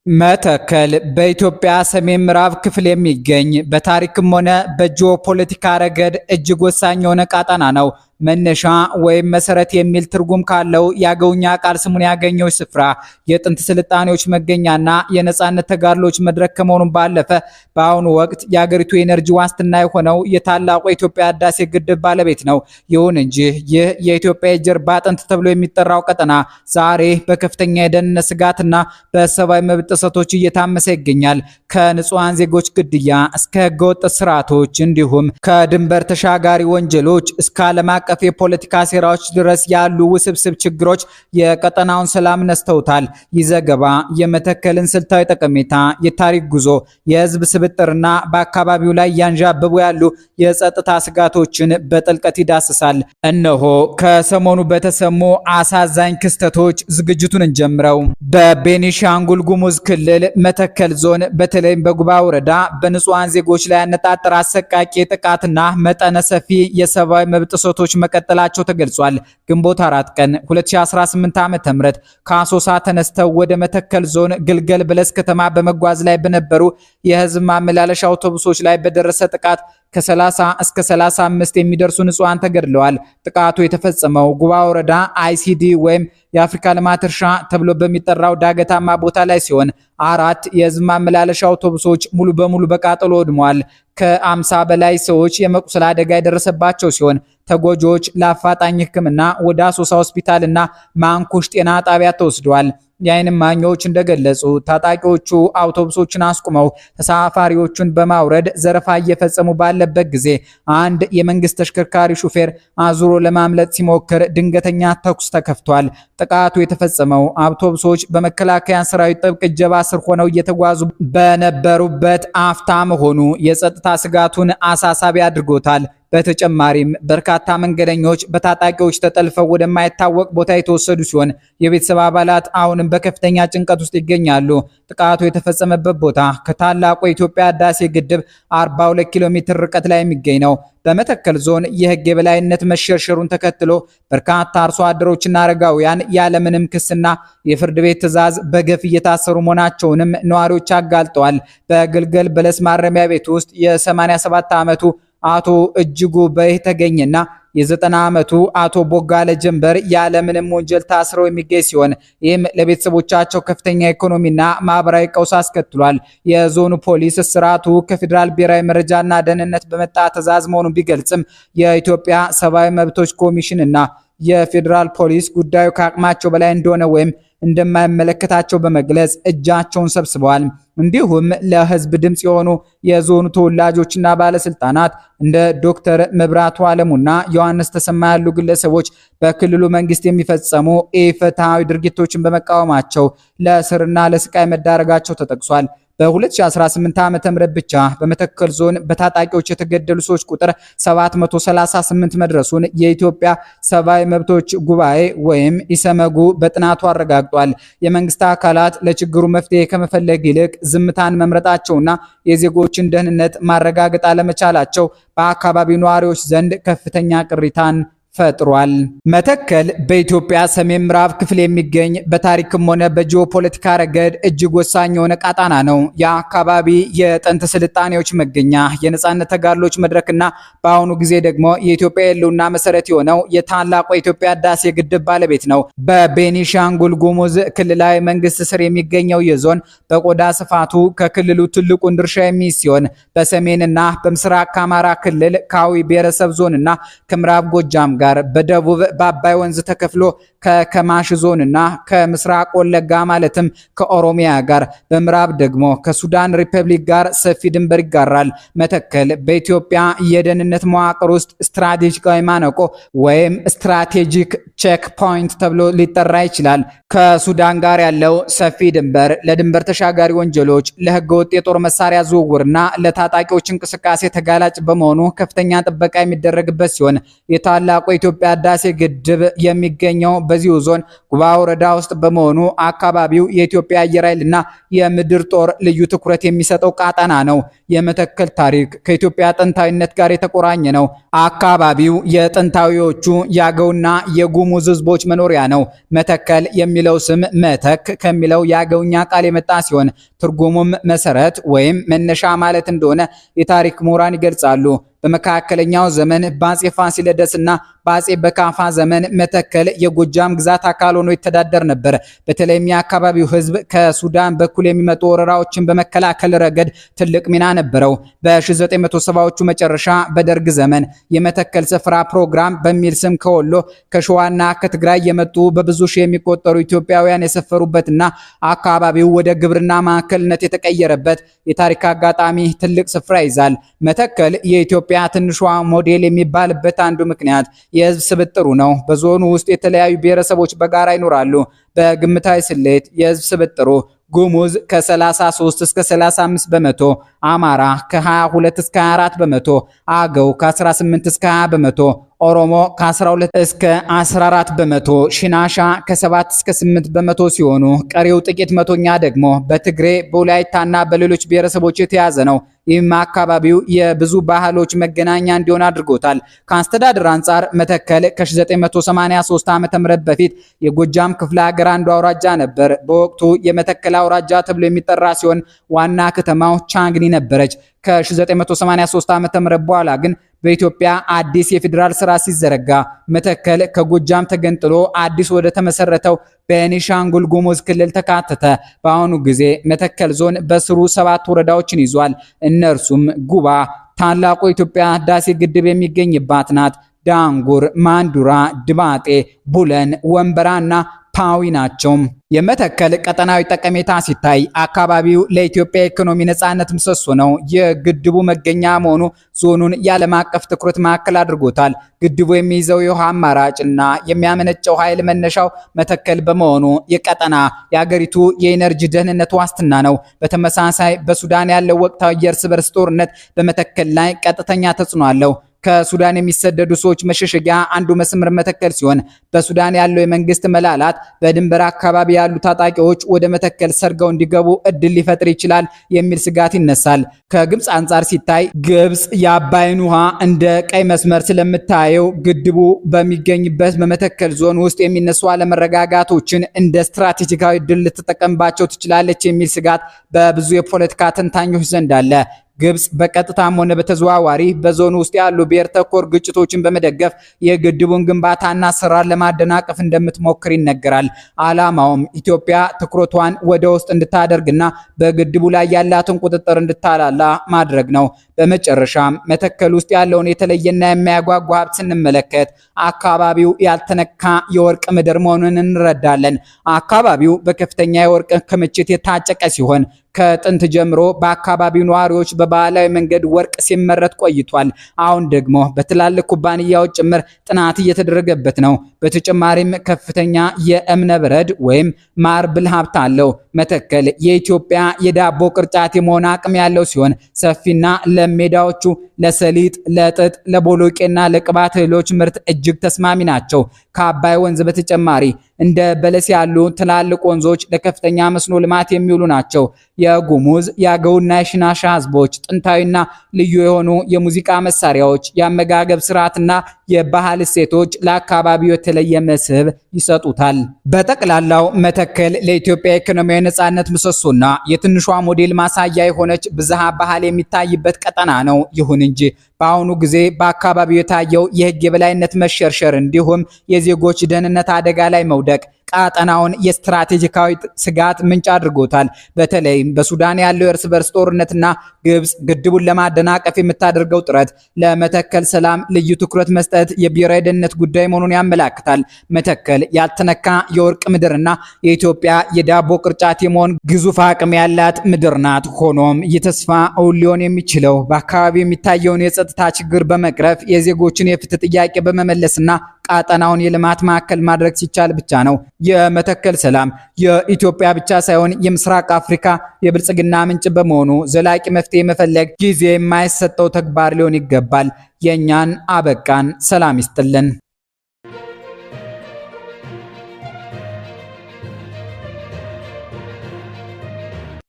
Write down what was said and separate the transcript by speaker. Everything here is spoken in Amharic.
Speaker 1: መተከል በኢትዮጵያ ሰሜን ምዕራብ ክፍል የሚገኝ በታሪክም ሆነ በጂኦፖለቲካ ረገድ እጅግ ወሳኝ የሆነ ቀጠና ነው። መነሻ ወይም መሰረት የሚል ትርጉም ካለው የአገውኛ ቃል ስሙን ያገኘው ስፍራ የጥንት ስልጣኔዎች መገኛና የነጻነት ተጋድሎች መድረክ ከመሆኑም ባለፈ በአሁኑ ወቅት የአገሪቱ የኤነርጂ ዋስትና የሆነው የታላቁ የኢትዮጵያ ህዳሴ ግድብ ባለቤት ነው። ይሁን እንጂ ይህ የኢትዮጵያ የጀርባ አጥንት ተብሎ የሚጠራው ቀጠና ዛሬ በከፍተኛ የደህንነት ስጋትና በሰብአዊ መብት ጥሰቶች እየታመሰ ይገኛል። ከንጹሃን ዜጎች ግድያ እስከ ህገወጥ ስርዓቶች እንዲሁም ከድንበር ተሻጋሪ ወንጀሎች እስከ ዓለም አቀፍ የፖለቲካ ሴራዎች ድረስ ያሉ ውስብስብ ችግሮች የቀጠናውን ሰላም ነስተውታል። ይህ ዘገባ የመተከልን ስልታዊ ጠቀሜታ፣ የታሪክ ጉዞ፣ የህዝብ ስብጥርና በአካባቢው ላይ ያንዣበቡ ያሉ የጸጥታ ስጋቶችን በጥልቀት ይዳስሳል። እነሆ ከሰሞኑ በተሰሙ አሳዛኝ ክስተቶች ዝግጅቱን እንጀምረው። በቤኒሻንጉል ጉሙዝ ክልል መተከል ዞን በተለይም በጉባ ወረዳ በንጹሃን ዜጎች ላይ ያነጣጠረ አሰቃቂ ጥቃትና መጠነ ሰፊ የሰብአዊ መብት ጥሰቶች መቀጠላቸው ተገልጿል። ግንቦት 4 ቀን 2018 ዓ.ም ከአሶሳ ተነስተው ወደ መተከል ዞን ግልገል በለስ ከተማ በመጓዝ ላይ በነበሩ የህዝብ ማመላለሻ አውቶቡሶች ላይ በደረሰ ጥቃት ከ30 እስከ 35 የሚደርሱ ንጹሃን ተገድለዋል። ጥቃቱ የተፈጸመው ጉባ ወረዳ አይሲዲ ወይም የአፍሪካ ልማት እርሻ ተብሎ በሚጠራው ዳገታማ ቦታ ላይ ሲሆን 4 የህዝብ ማመላለሻ አውቶቡሶች ሙሉ በሙሉ በቃጠሎ ወድመዋል። ከ50 በላይ ሰዎች የመቁሰል አደጋ የደረሰባቸው ሲሆን ተጎጂዎች ለአፋጣኝ ሕክምና ወደ አሶሳ ሆስፒታልና ማንኩሽ ጤና ጣቢያ ተወስደዋል። የዓይን እማኞች እንደገለጹ ታጣቂዎቹ አውቶቡሶችን አስቁመው ተሳፋሪዎቹን በማውረድ ዘረፋ እየፈጸሙ ባለበት ጊዜ አንድ የመንግስት ተሽከርካሪ ሹፌር አዙሮ ለማምለጥ ሲሞክር ድንገተኛ ተኩስ ተከፍቷል። ጥቃቱ የተፈጸመው አውቶቡሶች በመከላከያ ሰራዊት ጥብቅ እጀባ ስር ሆነው እየተጓዙ በነበሩበት አፍታ መሆኑ የጸጥታ ስጋቱን አሳሳቢ አድርጎታል። በተጨማሪም በርካታ መንገደኞች በታጣቂዎች ተጠልፈው ወደማይታወቅ ቦታ የተወሰዱ ሲሆን የቤተሰብ አባላት አሁንም በከፍተኛ ጭንቀት ውስጥ ይገኛሉ። ጥቃቱ የተፈጸመበት ቦታ ከታላቁ የኢትዮጵያ ህዳሴ ግድብ 42 ኪሎ ሜትር ርቀት ላይ የሚገኝ ነው። በመተከል ዞን የህግ የበላይነት መሸርሸሩን ተከትሎ በርካታ አርሶ አደሮችና አረጋውያን ያለምንም ክስና የፍርድ ቤት ትዕዛዝ በገፍ እየታሰሩ መሆናቸውንም ነዋሪዎች አጋልጠዋል። በግልገል በለስ ማረሚያ ቤት ውስጥ የ87 ዓመቱ አቶ እጅጉ በይ ተገኘና የ90 ዓመቱ አቶ ቦጋለ ጀንበር ያለምንም ወንጀል ታስረው የሚገኝ ሲሆን ይህም ለቤተሰቦቻቸው ከፍተኛ ኢኮኖሚና ማህበራዊ ቀውስ አስከትሏል። የዞኑ ፖሊስ እስራቱ ከፌዴራል ብሔራዊ መረጃና ደህንነት በመጣ ትዕዛዝ መሆኑን ቢገልጽም የኢትዮጵያ ሰብአዊ መብቶች ኮሚሽን እና የፌዴራል ፖሊስ ጉዳዩ ከአቅማቸው በላይ እንደሆነ ወይም እንደማይመለከታቸው በመግለጽ እጃቸውን ሰብስበዋል። እንዲሁም ለህዝብ ድምጽ የሆኑ የዞኑ ተወላጆችና ባለስልጣናት እንደ ዶክተር መብራቱ አለሙና ዮሐንስ ተሰማ ያሉ ግለሰቦች በክልሉ መንግስት የሚፈጸሙ ኢፍትሃዊ ድርጊቶችን በመቃወማቸው ለእስርና ለስቃይ መዳረጋቸው ተጠቅሷል። በ2018 ዓ.ም ብቻ በመተከል ዞን በታጣቂዎች የተገደሉ ሰዎች ቁጥር 738 መድረሱን የኢትዮጵያ ሰብአዊ መብቶች ጉባኤ ወይም ኢሰመጉ በጥናቱ አረጋግጧል። የመንግስት አካላት ለችግሩ መፍትሄ ከመፈለግ ይልቅ ዝምታን መምረጣቸውና የዜጎችን ደህንነት ማረጋገጥ አለመቻላቸው በአካባቢው ነዋሪዎች ዘንድ ከፍተኛ ቅሬታን ፈጥሯል። መተከል በኢትዮጵያ ሰሜን ምዕራብ ክፍል የሚገኝ በታሪክም ሆነ በጂኦፖለቲካ ረገድ እጅግ ወሳኝ የሆነ ቀጣና ነው። የአካባቢ የጥንት ስልጣኔዎች መገኛ፣ የነጻነት ተጋድሎች መድረክና በአሁኑ ጊዜ ደግሞ የኢትዮጵያ የህልውና መሰረት የሆነው የታላቁ የኢትዮጵያ ህዳሴ ግድብ ባለቤት ነው። በቤኒሻንጉል ጉሙዝ ክልላዊ መንግስት ስር የሚገኘው የዞን በቆዳ ስፋቱ ከክልሉ ትልቁን ድርሻ የሚይዝ ሲሆን በሰሜንና በምስራቅ ከአማራ ክልል ካዊ ብሔረሰብ ዞንና ከምዕራብ ጎጃም ጋር በደቡብ በአባይ ወንዝ ተከፍሎ ከከማሽ ዞንና ከምስራቅ ወለጋ ማለትም ከኦሮሚያ ጋር በምዕራብ ደግሞ ከሱዳን ሪፐብሊክ ጋር ሰፊ ድንበር ይጋራል። መተከል በኢትዮጵያ የደህንነት መዋቅር ውስጥ ስትራቴጂካዊ ማነቆ ወይም ስትራቴጂክ ቼክ ፖይንት ተብሎ ሊጠራ ይችላል። ከሱዳን ጋር ያለው ሰፊ ድንበር ለድንበር ተሻጋሪ ወንጀሎች፣ ለህገወጥ የጦር መሳሪያ ዝውውርና ለታጣቂዎች እንቅስቃሴ ተጋላጭ በመሆኑ ከፍተኛ ጥበቃ የሚደረግበት ሲሆን የታላቁ የኢትዮጵያ ህዳሴ ግድብ የሚገኘው በዚሁ ዞን ጉባ ወረዳ ውስጥ በመሆኑ አካባቢው የኢትዮጵያ አየር ኃይልና የምድር ጦር ልዩ ትኩረት የሚሰጠው ቀጣና ነው። የመተከል ታሪክ ከኢትዮጵያ ጥንታዊነት ጋር የተቆራኘ ነው። አካባቢው የጥንታዊዎቹ የአገውና የጉሙ የጉሙዝ ህዝቦች መኖሪያ ነው። መተከል የሚለው ስም መተክ ከሚለው የአገውኛ ቃል የመጣ ሲሆን ትርጉሙም መሰረት ወይም መነሻ ማለት እንደሆነ የታሪክ ምሁራን ይገልጻሉ። በመካከለኛው ዘመን በአጼ ፋሲለደስና በአጼ በካፋ ዘመን መተከል የጎጃም ግዛት አካል ሆኖ ይተዳደር ነበር። በተለይም የአካባቢው ህዝብ ከሱዳን በኩል የሚመጡ ወረራዎችን በመከላከል ረገድ ትልቅ ሚና ነበረው። በ1970ዎቹ መጨረሻ በደርግ ዘመን የመተከል ስፍራ ፕሮግራም በሚል ስም ከወሎ ከሸዋና ከትግራይ የመጡ በብዙ ሺህ የሚቆጠሩ ኢትዮጵያውያን የሰፈሩበትና አካባቢው ወደ ግብርና ማዕከልነት የተቀየረበት የታሪክ አጋጣሚ ትልቅ ስፍራ ይዛል። መተከል የኢትዮጵያ ትንሿ ሞዴል የሚባልበት አንዱ ምክንያት የህዝብ ስብጥሩ ነው። በዞኑ ውስጥ የተለያዩ ብሔረሰቦች በጋራ ይኖራሉ። በግምታዊ ስሌት የህዝብ ስብጥሩ ጉሙዝ ከ33 እስከ 35 በመቶ፣ አማራ ከ22 እስከ 24 በመቶ፣ አገው ከ18 እስከ 20 በመቶ፣ ኦሮሞ ከ12 እስከ 14 በመቶ፣ ሽናሻ ከ7 እስከ 8 በመቶ ሲሆኑ ቀሪው ጥቂት መቶኛ ደግሞ በትግሬ በወላይታና በሌሎች ብሔረሰቦች የተያዘ ነው። ይህም አካባቢው የብዙ ባህሎች መገናኛ እንዲሆን አድርጎታል። ከአስተዳደር አንጻር መተከል ከ1983 ዓ.ም በፊት የጎጃም ክፍለ ሀገር አንዱ አውራጃ ነበር። በወቅቱ የመተከል አውራጃ ተብሎ የሚጠራ ሲሆን ዋና ከተማው ቻግኒ ነበረች። ከ1983 ዓ.ም በኋላ ግን በኢትዮጵያ አዲስ የፌዴራል ስራ ሲዘረጋ መተከል ከጎጃም ተገንጥሎ አዲስ ወደ ተመሰረተው ቤኒሻንጉል ጉሙዝ ክልል ተካተተ። በአሁኑ ጊዜ መተከል ዞን በስሩ 7 ወረዳዎችን ይዟል። እነርሱም ጉባ፣ ታላቁ የኢትዮጵያ ህዳሴ ግድብ የሚገኝባት ናት፣ ዳንጉር፣ ማንዱራ፣ ድባጤ፣ ቡለን፣ ወንበራና ፓዊ ናቸው። የመተከል ቀጠናዊ ጠቀሜታ ሲታይ አካባቢው ለኢትዮጵያ ኢኮኖሚ ነጻነት ምሰሶ ነው። የግድቡ መገኛ መሆኑ ዞኑን የዓለም አቀፍ ትኩረት ማዕከል አድርጎታል። ግድቡ የሚይዘው የውሃ አማራጭና የሚያመነጨው ኃይል መነሻው መተከል በመሆኑ የቀጠና የአገሪቱ የኢነርጂ ደህንነት ዋስትና ነው። በተመሳሳይ በሱዳን ያለው ወቅታዊ የእርስ በርስ ጦርነት በመተከል ላይ ቀጥተኛ ተጽዕኖ አለው። ከሱዳን የሚሰደዱ ሰዎች መሸሸጊያ አንዱ መስመር መተከል ሲሆን በሱዳን ያለው የመንግስት መላላት በድንበር አካባቢ ያሉ ታጣቂዎች ወደ መተከል ሰርገው እንዲገቡ እድል ሊፈጥር ይችላል የሚል ስጋት ይነሳል። ከግብፅ አንጻር ሲታይ ግብፅ የአባይን ውሃ እንደ ቀይ መስመር ስለምታየው ግድቡ በሚገኝበት በመተከል ዞን ውስጥ የሚነሱ አለመረጋጋቶችን እንደ ስትራቴጂካዊ ድል ልትጠቀምባቸው ትችላለች የሚል ስጋት በብዙ የፖለቲካ ተንታኞች ዘንድ አለ። ግብፅ በቀጥታም ሆነ በተዘዋዋሪ በዞኑ ውስጥ ያሉ ብሔር ተኮር ግጭቶችን በመደገፍ የግድቡን ግንባታና ስራን ለማደናቀፍ እንደምትሞክር ይነገራል። ዓላማውም ኢትዮጵያ ትኩረቷን ወደ ውስጥ እንድታደርግና በግድቡ ላይ ያላትን ቁጥጥር እንድታላላ ማድረግ ነው። በመጨረሻም መተከል ውስጥ ያለውን የተለየና የሚያጓጓ ሀብት ስንመለከት አካባቢው ያልተነካ የወርቅ ምድር መሆኑን እንረዳለን። አካባቢው በከፍተኛ የወርቅ ክምችት የታጨቀ ሲሆን ከጥንት ጀምሮ በአካባቢው ነዋሪዎች በባህላዊ መንገድ ወርቅ ሲመረት ቆይቷል። አሁን ደግሞ በትላልቅ ኩባንያዎች ጭምር ጥናት እየተደረገበት ነው። በተጨማሪም ከፍተኛ የእብነ በረድ ወይም ማርብል ሀብት አለው። መተከል የኢትዮጵያ የዳቦ ቅርጫት የመሆን አቅም ያለው ሲሆን ሰፊና ለም ሜዳዎቹ ለሰሊጥ፣ ለጥጥ፣ ለቦሎቄና ለቅባት እህሎች ምርት እጅግ ተስማሚ ናቸው። ከአባይ ወንዝ በተጨማሪ እንደ በለስ ያሉ ትላልቅ ወንዞች ለከፍተኛ መስኖ ልማት የሚውሉ ናቸው። የጉሙዝ የአገውና የሽናሻ ህዝቦች ጥንታዊና ልዩ የሆኑ የሙዚቃ መሳሪያዎች፣ የአመጋገብ ስርዓትና የባህል እሴቶች ለአካባቢው የተለየ መስህብ ይሰጡታል። በጠቅላላው መተከል ለኢትዮጵያ ኢኮኖሚያዊ ነጻነት ምሰሶና የትንሿ ሞዴል ማሳያ የሆነች ብዝሃ ባህል የሚታይበት ቀጠና ነው። ይሁን እንጂ በአሁኑ ጊዜ በአካባቢው የታየው የህግ የበላይነት መሸርሸር እንዲሁም የዜጎች ደህንነት አደጋ ላይ መውደቅ ቀጠናውን የስትራቴጂካዊ ስጋት ምንጭ አድርጎታል። በተለይም በሱዳን ያለው የእርስ በርስ ጦርነትና ግብፅ ግድቡን ለማደናቀፍ የምታደርገው ጥረት ለመተከል ሰላም ልዩ ትኩረት መስጠት የብሔራዊ ደህንነት ጉዳይ መሆኑን ያመላክታል። መተከል ያልተነካ የወርቅ ምድርና የኢትዮጵያ የዳቦ ቅርጫት የመሆን ግዙፍ አቅም ያላት ምድር ናት። ሆኖም የተስፋ እውን ሊሆን የሚችለው በአካባቢው የሚታየውን የጸጥታ ችግር በመቅረፍ የዜጎችን የፍትህ ጥያቄ በመመለስና ቀጠናውን የልማት ማዕከል ማድረግ ሲቻል ብቻ ነው። የመተከል ሰላም የኢትዮጵያ ብቻ ሳይሆን የምስራቅ አፍሪካ የብልጽግና ምንጭ በመሆኑ ዘላቂ መፍትሄ መፈለግ ጊዜ የማይሰጠው ተግባር ሊሆን ይገባል። የኛን አበቃን። ሰላም ይስጥልን።